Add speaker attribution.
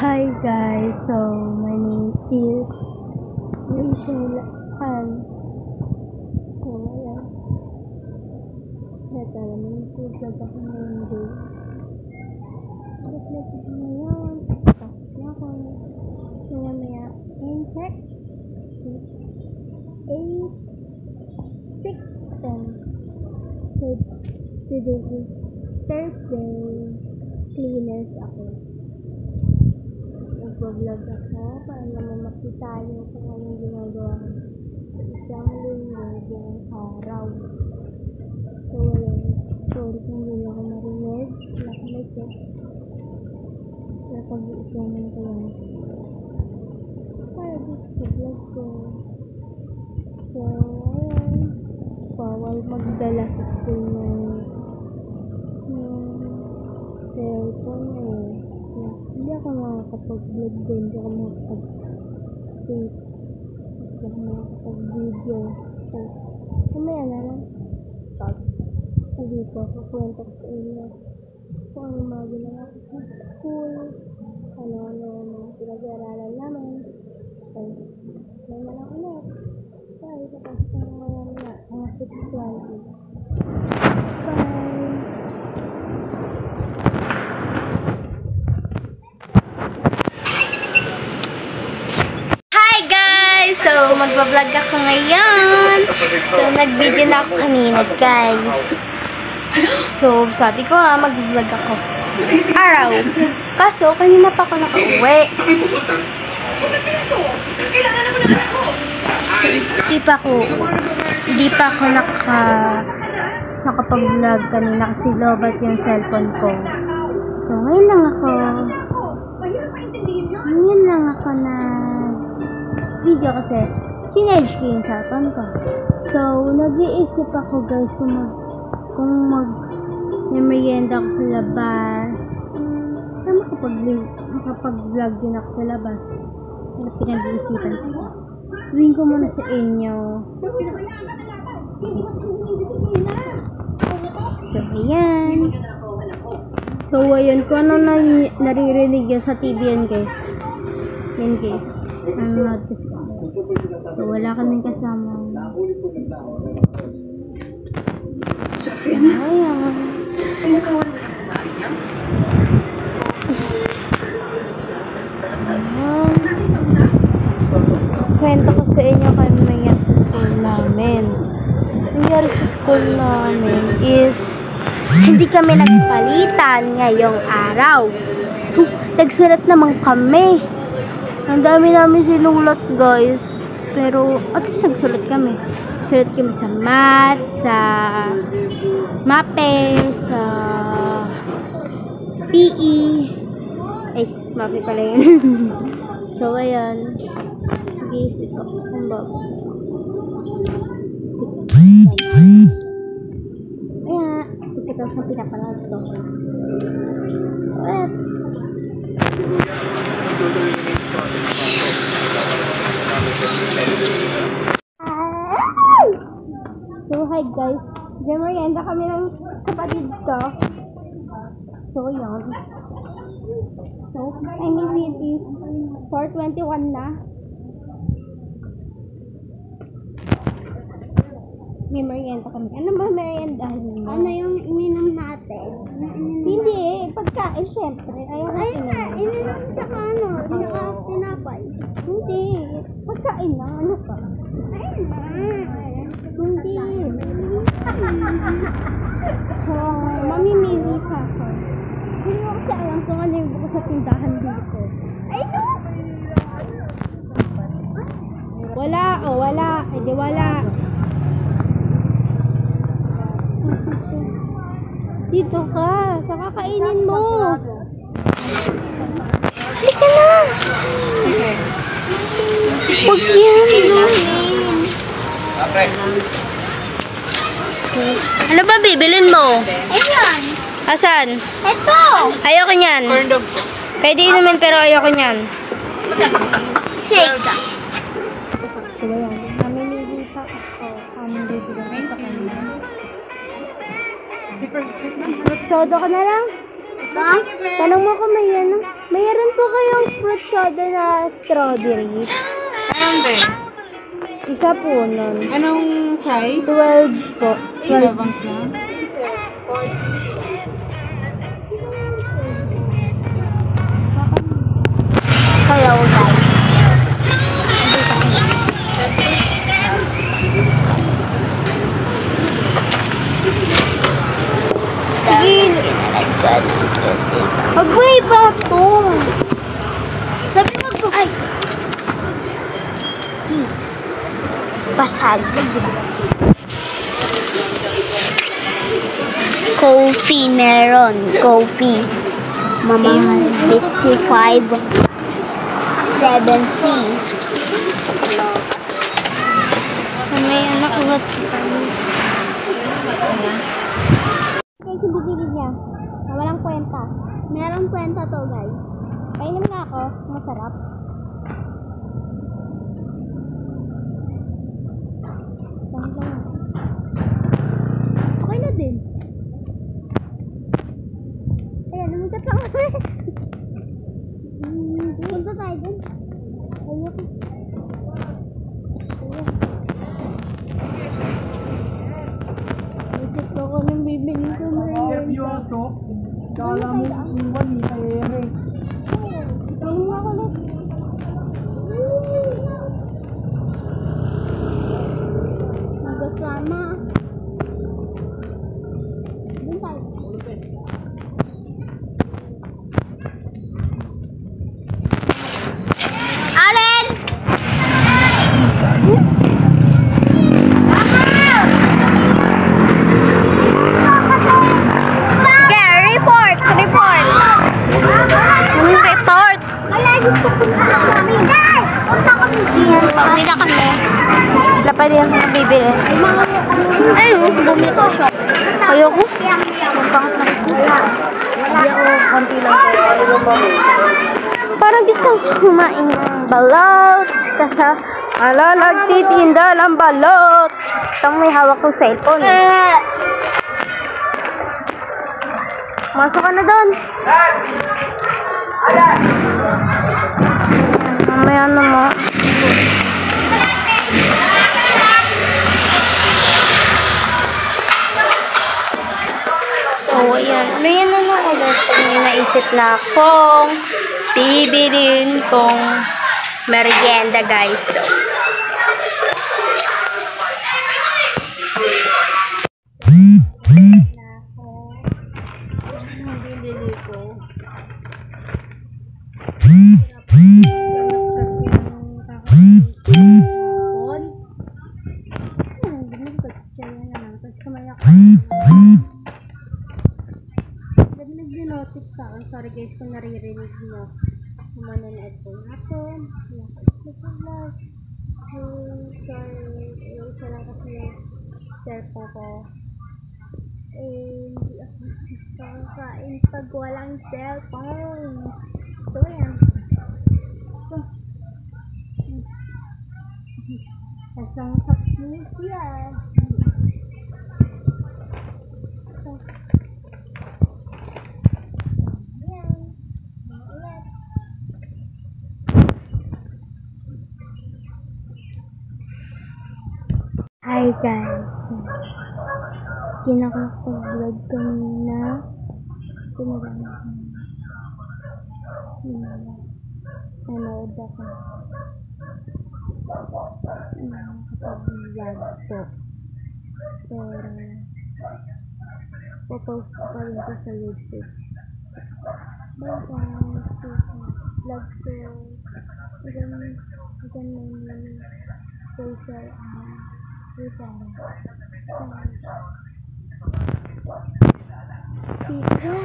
Speaker 1: Hi guys, so my name is Rachel Han. So ayan, ito naman po vlog ako ngayon din. Vlog ako ngayon, tapos na ako. Maya and check 8, 6, 10. So today is Thursday, cleaners ako. Nag-vlog ako para naman makita nyo kung anong ginagawa ko sa isang linggo araw. So, ayun. Sorry kung hindi ako marinig. Wala ko may check. Kaya pag-iisaman ko lang. Para dito sa vlog ko. So, ayun. Bawal magdala sa school ng cellphone eh. Hindi ako makakapag-vlog doon, hindi ako makakapag-tape, hindi ako makakapag-video. So, kumaya na lang. Sabi ko, kakwento ko sa inyo kung ano mga ginawa ko sa school, ano-ano mga pinag-aaralan namin. So, may na lang ulit. Bye, tapos na ngayon na, mga 6:20. Bye! So, magbablog ako ngayon. So, nag-video na ako kanina, guys. So, sabi ko mag-vlog ako. Araw. Kaso, kanina pa ako nakauwi. So, hindi pa ako nakapag-vlog kanina kasi lobat yung cellphone ko. So, ngayon lang ako na video kasi sinerge ko yung cellphone ko. So, nag-iisip ako guys kung mag-merienda ako sa labas. Na makapag-vlog din ako sa labas. Ano pinag-iisipan ko. Gawin ko muna sa inyo. So, ayan. So, ayan. Kung ano naririnig yun sa TV yan guys. Yan guys. So, wala kaming kasama. Ayan. Kwento ko sa inyo kung ano nangyari sa school namin. Nangyari sa school namin is hindi kami nagpalitan ngayong araw. So, nagsulat naman kami. Ang dami namin sinulat guys. Pero at least nagsulat kami. Sulat kami sa math, sa MAPE, sa PE. Ay, MAPE pala yun. So, ayan. Nag-iisip ako kung bago. Ayan. Pagkatapos na pinapanood ko. Ayan. So, hi guys. Merienda kami ng kapatid ko. So, yun. So, I mean, it is 4:21 na. May merienda kami. Ano ba meriendahan mo?
Speaker 2: Ano yung ininom natin?
Speaker 1: Hindi, pagkain syempre. Ayun na,
Speaker 2: ininom tsaka ano, tsaka tinapay.
Speaker 1: Hindi, pagkain lang. Ano ka?
Speaker 2: Ayun na.
Speaker 1: Hindi. So, mamimili ka ako. Hindi mo kasi alam kung ano yung buko sa tindahan dito.
Speaker 2: Ay, no!
Speaker 1: Wala, oh, wala. Hindi, wala. Dito ka, sa kakainin mo. Halika na.
Speaker 2: Sige.
Speaker 1: Huwag yan. Ano ba bibilin mo?
Speaker 2: Ayan.
Speaker 1: Asan?
Speaker 2: Ito.
Speaker 1: Ayoko niyan. Pwede inumin pero ayoko niyan.
Speaker 2: Shake.
Speaker 1: So, ayan. Namimili pa ako. Anong bibigyan ko sa kanya? Sodo ka na lang? Tanong mo ko may ano? Mayroon po kayong fruit soda na strawberry.
Speaker 2: Anong be?
Speaker 1: Isa po nun.
Speaker 2: Anong size?
Speaker 1: 12 po. 12.
Speaker 2: 12 ounce lang?
Speaker 1: Hello guys. Sige. Mag-way ba ito? Sabi mo ay. Basag. Coffee meron. Coffee. Mamahal. 55. 70. May anak ko guys. Kaya sinibigil niya. Na walang kwenta. Merong kwenta to guys. Painom nga ako. Masarap. Okay na din. Ayan, lumikat lang kami. Punta tayo dun. Ayoko. Ayoko ako nang bibili ko na yun.
Speaker 3: Seryoso? Kala mo iwan ni Ere.
Speaker 1: Ayun nga ako na. Magkasama. Dun tayo. Allen! Okay, report! Report! Report! Pauwi na kami. Wala pa rin ako bibili. Ayun, bumili ko siya. Ayoko. Magpangit na ito.
Speaker 3: Hindi ako konti lang.
Speaker 1: Parang gusto kumain ng balot. Kasi nagtitinda ng balot. Itong may hawak kong cellphone. Masok ka na doon. Mamaya na mo. So, ayan. May ano na ulit. May naisip na akong bibilin kong merienda, guys. So, bibili ko. Nag-notice sa akin. Sorry guys kung naririnig mo. Manonood po natin. Sorry. Isa lang kasi yung cellphone ko. Hindi ako nakakain pag walang cellphone. So, yan. Kasang sa news yan. Hi guys! Kinakapag-vlog kanina. Nanood ako. Nakakapag-vlog po. Pero, popost ko pa rin ko sa YouTube. Bye guys! Vlog ko. Again, social See you.